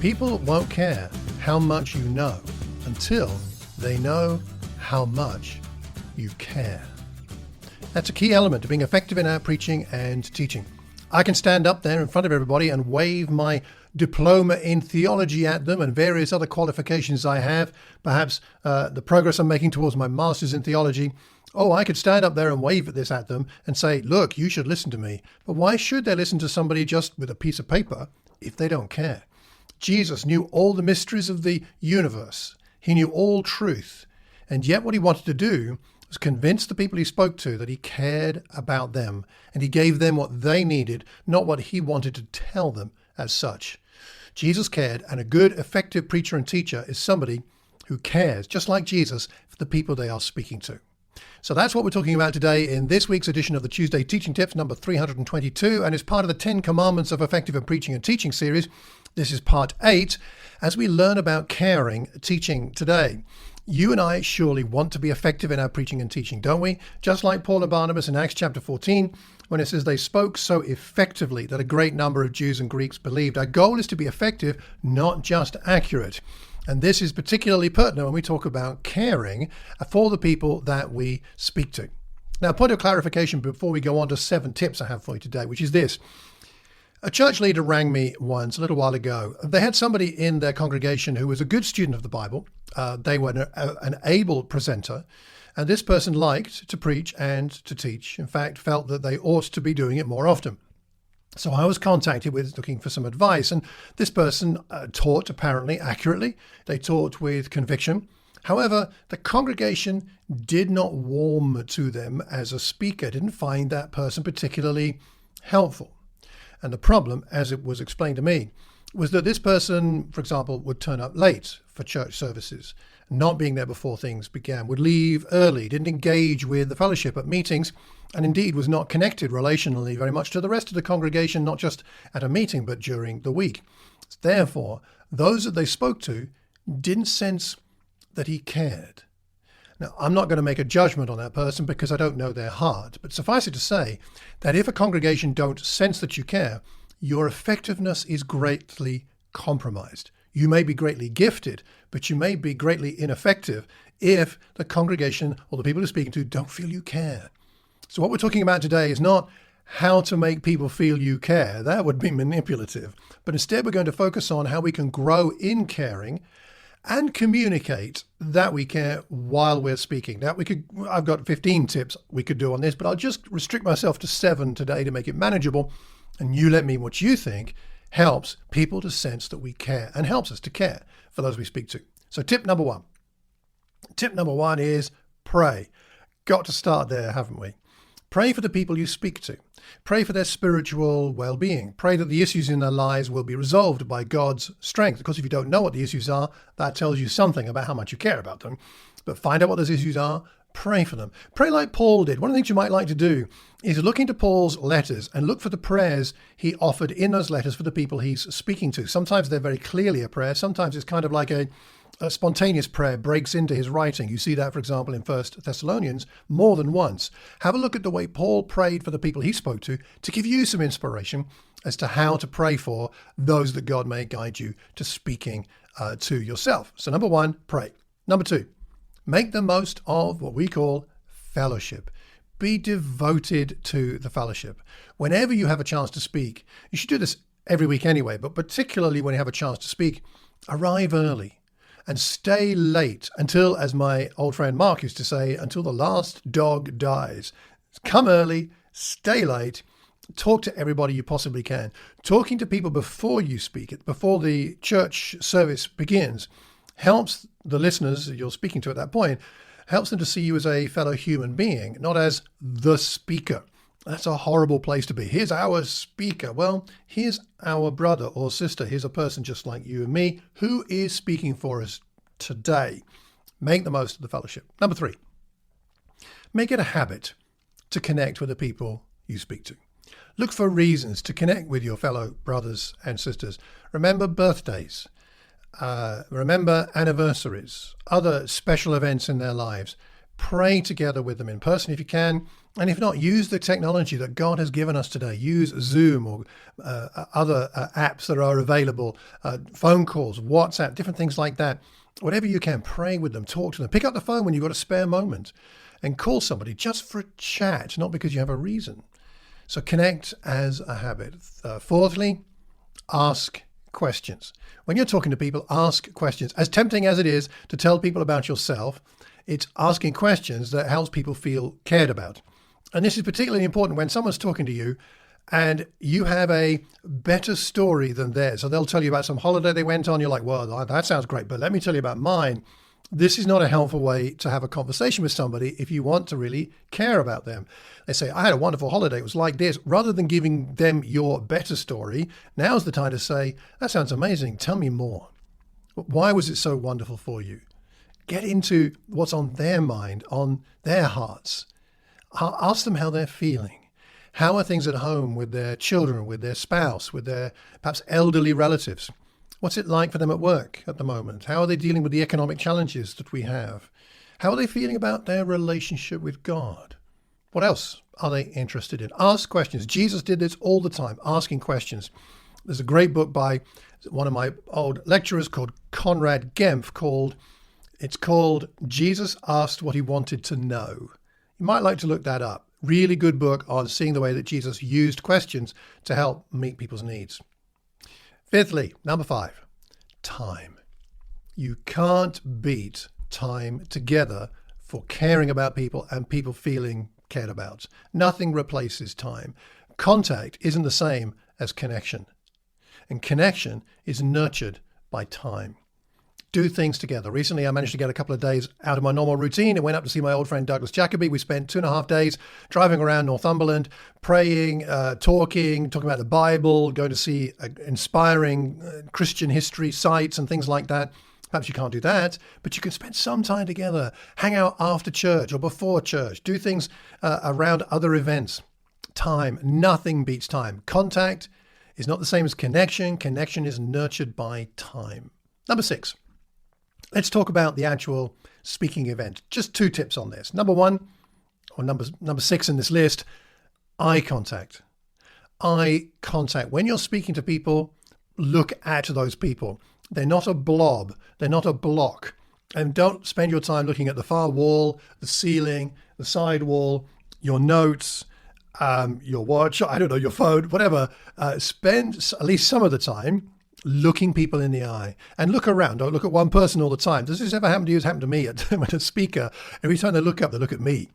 People won't care how much you know until they know how much you care. That's a key element to being effective in our preaching and teaching. I can stand up there in front of everybody and wave my diploma in theology at them and various other qualifications I have, perhaps the progress I'm making towards my master's in theology. Oh, I could stand up there and wave this at them and say, look, you should listen to me. But why should they listen to somebody just with a piece of paper if they don't care? Jesus knew all the mysteries of the universe. He knew all truth. And yet what he wanted to do was convince the people he spoke to that he cared about them, and he gave them what they needed, not what he wanted to tell them as such. Jesus cared, and a good, effective preacher and teacher is somebody who cares, just like Jesus, for the people they are speaking to. So that's what we're talking about today in this week's edition of the Tuesday Teaching Tips, number 322, and it's part of the 10 Commandments of Effective in Preaching and Teaching series. This is part 8, as we learn about caring teaching today. You and I surely want to be effective in our preaching and teaching, don't we? Just like Paul and Barnabas in Acts chapter 14, when it says they spoke so effectively that a great number of Jews and Greeks believed. Our goal is to be effective, not just accurate. And this is particularly pertinent when we talk about caring for the people that we speak to. Now, a point of clarification before we go on to 7 tips I have for you today, which is this. A church leader rang me once a little while ago. They had somebody in their congregation who was a good student of the Bible. They were an able presenter, and this person liked to preach and to teach. In fact, felt that they ought to be doing it more often. So I was contacted with looking for some advice, and this person taught apparently accurately. They taught with conviction. However, the congregation did not warm to them as a speaker, didn't find that person particularly helpful. And the problem, as it was explained to me, was that this person, for example, would turn up late for church services, not being there before things began, would leave early, didn't engage with the fellowship at meetings, and indeed was not connected relationally very much to the rest of the congregation, not just at a meeting, but during the week. Therefore, those that they spoke to didn't sense that he cared. Now, I'm not going to make a judgment on that person because I don't know their heart, but suffice it to say that if a congregation don't sense that you care, your effectiveness is greatly compromised. You may be greatly gifted, but you may be greatly ineffective if the congregation or the people you're speaking to don't feel you care. So what we're talking about today is not how to make people feel you care. That would be manipulative. But instead, we're going to focus on how we can grow in caring and communicate that we care while we're speaking. Now, I've got 15 tips we could do on this, but I'll just restrict myself to 7 today to make it manageable. And you let me what you think helps people to sense that we care and helps us to care for those we speak to. So tip number 1. Tip number 1 is pray. Got to start there, haven't we? Pray for the people you speak to. Pray for their spiritual well-being. Pray that the issues in their lives will be resolved by God's strength. Of course, if you don't know what the issues are, that tells you something about how much you care about them. But find out what those issues are. Pray for them. Pray like Paul did. One of the things you might like to do is look into Paul's letters and look for the prayers he offered in those letters for the people he's speaking to. Sometimes they're very clearly a prayer. Sometimes it's kind of like a spontaneous prayer breaks into his writing. You see that, for example, in 1 Thessalonians more than once. Have a look at the way Paul prayed for the people he spoke to give you some inspiration as to how to pray for those that God may guide you to speaking to yourself. So number 1, pray. Number 2, make the most of what we call fellowship. Be devoted to the fellowship. Whenever you have a chance to speak, you should do this every week anyway, but particularly when you have a chance to speak, arrive early. And stay late until, as my old friend Mark used to say, until the last dog dies. Come early, stay late, talk to everybody you possibly can. Talking to people before you speak, before the church service begins, helps the listeners you're speaking to at that point, helps them to see you as a fellow human being, not as the speaker. That's a horrible place to be. Here's our speaker. Well, here's our brother or sister. Here's a person just like you and me who is speaking for us today. Make the most of the fellowship. Number 3, make it a habit to connect with the people you speak to. Look for reasons to connect with your fellow brothers and sisters. Remember birthdays. Remember anniversaries, other special events in their lives. Pray together with them in person if you can. And if not, use the technology that God has given us today. Use Zoom or other apps that are available, phone calls, WhatsApp, different things like that. Whatever you can, pray with them, talk to them. Pick up the phone when you've got a spare moment and call somebody just for a chat, not because you have a reason. So connect as a habit. Fourthly, ask questions. When you're talking to people, ask questions. As tempting as it is to tell people about yourself, it's asking questions that helps people feel cared about. And this is particularly important when someone's talking to you and you have a better story than theirs. So they'll tell you about some holiday they went on. You're like, well, that sounds great, but let me tell you about mine. This is not a helpful way to have a conversation with somebody if you want to really care about them. They say, I had a wonderful holiday. It was like this. Rather than giving them your better story, now's the time to say, that sounds amazing. Tell me more. Why was it so wonderful for you? Get into what's on their mind, on their hearts. Ask them how they're feeling. How are things at home with their children, with their spouse, with their perhaps elderly relatives? What's it like for them at work at the moment? How are they dealing with the economic challenges that we have? How are they feeling about their relationship with God? What else are they interested in? Ask questions. Jesus did this all the time, asking questions. There's a great book by one of my old lecturers called Conrad Gempf called Jesus Asked What He Wanted to Know. You might like to look that up. Really good book on seeing the way that Jesus used questions to help meet people's needs. Fifthly, number 5, time. You can't beat time together for caring about people and people feeling cared about. Nothing replaces time. Contact isn't the same as connection. And connection is nurtured by time. Do things together. Recently, I managed to get a couple of days out of my normal routine and went up to see my old friend Douglas Jacoby. We spent 2.5 days driving around Northumberland, praying, talking about the Bible, going to see inspiring Christian history sites and things like that. Perhaps you can't do that, but you can spend some time together, hang out after church or before church, do things around other events. Time, nothing beats time. Contact is not the same as connection. Connection is nurtured by time. Number 6. Let's talk about the actual speaking event. Just 2 tips on this. Number 1, or number 6 in this list, eye contact. Eye contact. When you're speaking to people, look at those people. They're not a blob. They're not a block. And don't spend your time looking at the far wall, the ceiling, the side wall, your notes, your watch, I don't know, your phone, whatever. Spend at least some of the time looking people in the eye and look around. Don't look at one person all the time. Does this ever happen to you? It's happened to me when a speaker, every time they look up, they look at me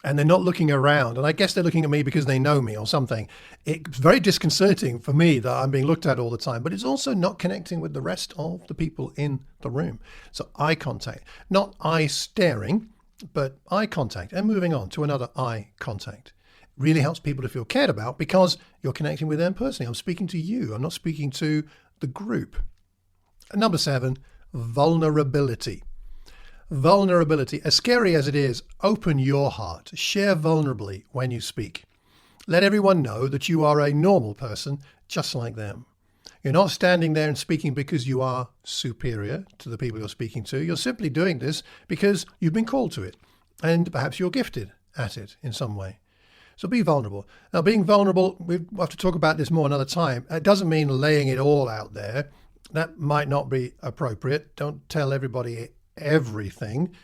and they're not looking around. And I guess they're looking at me because they know me or something. It's very disconcerting for me that I'm being looked at all the time, but it's also not connecting with the rest of the people in the room. So eye contact, not eye staring, but eye contact, and moving on to another eye contact. Really helps people to feel cared about because you're connecting with them personally. I'm speaking to you. I'm not speaking to the group. And number 7, vulnerability. Vulnerability, as scary as it is, open your heart. Share vulnerably when you speak. Let everyone know that you are a normal person just like them. You're not standing there and speaking because you are superior to the people you're speaking to. You're simply doing this because you've been called to it and perhaps you're gifted at it in some way. So be vulnerable. Now, being vulnerable, we'll have to talk about this more another time. It doesn't mean laying it all out there. That might not be appropriate. Don't tell everybody everything.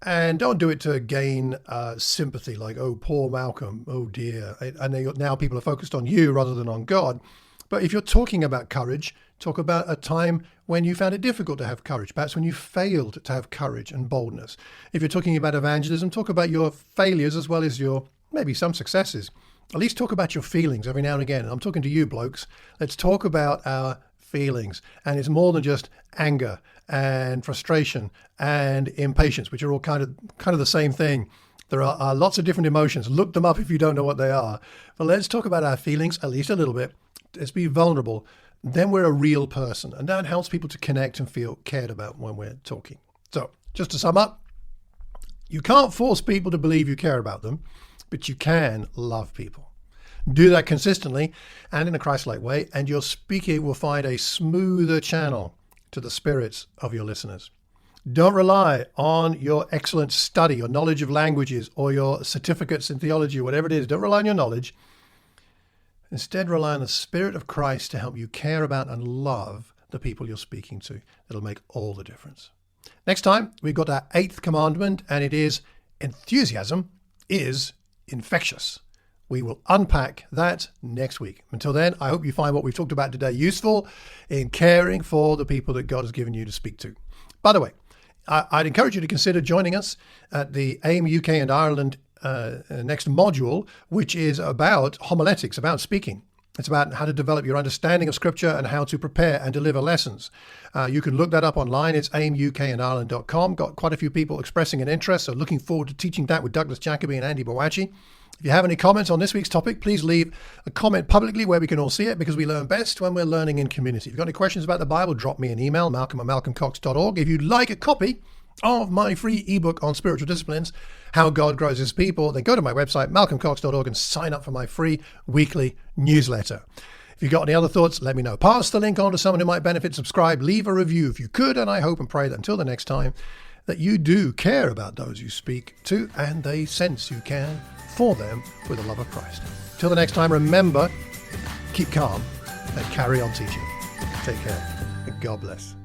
And don't do it to gain sympathy, like, oh, poor Malcolm, oh dear. And now people are focused on you rather than on God. But if you're talking about courage, talk about a time when you found it difficult to have courage, perhaps when you failed to have courage and boldness. If you're talking about evangelism, talk about your failures as well as your maybe some successes. At least talk about your feelings every now and again. I'm talking to you blokes. Let's talk about our feelings. And it's more than just anger and frustration and impatience, which are all kind of the same thing. There are lots of different emotions. Look them up if you don't know what they are. But let's talk about our feelings at least a little bit. Let's be vulnerable. Then we're a real person. And that helps people to connect and feel cared about when we're talking. So just to sum up, you can't force people to believe you care about them, but you can love people. Do that consistently and in a Christ-like way, and your speaking will find a smoother channel to the spirits of your listeners. Don't rely on your excellent study, your knowledge of languages, or your certificates in theology, or whatever it is. Don't rely on your knowledge. Instead, rely on the Spirit of Christ to help you care about and love the people you're speaking to. It'll make all the difference. Next time, we've got our 8th commandment, and it is enthusiasm is infectious. We will unpack that next week. Until then, I hope you find what we've talked about today useful in caring for the people that God has given you to speak to. By the way, I'd encourage you to consider joining us at the AIM UK and Ireland next module, which is about homiletics, about speaking. It's about how to develop your understanding of Scripture and how to prepare and deliver lessons. You can look that up online. It's aimukandIreland.com. Got quite a few people expressing an interest, so looking forward to teaching that with Douglas Jacoby and Andy Bowachi. If you have any comments on this week's topic, please leave a comment publicly where we can all see it, because we learn best when we're learning in community. If you've got any questions about the Bible, drop me an email, malcolm@malcolmcox.org. If you'd like a copy of my free ebook on spiritual disciplines, How God Grows His People, then go to my website, malcolmcox.org, and sign up for my free weekly newsletter. If you've got any other thoughts, let me know. Pass the link on to someone who might benefit. Subscribe, leave a review if you could, and I hope and pray that until the next time, that you do care about those you speak to, and they sense you care for them with the love of Christ. Till the next time, remember, keep calm and carry on teaching. Take care, and God bless.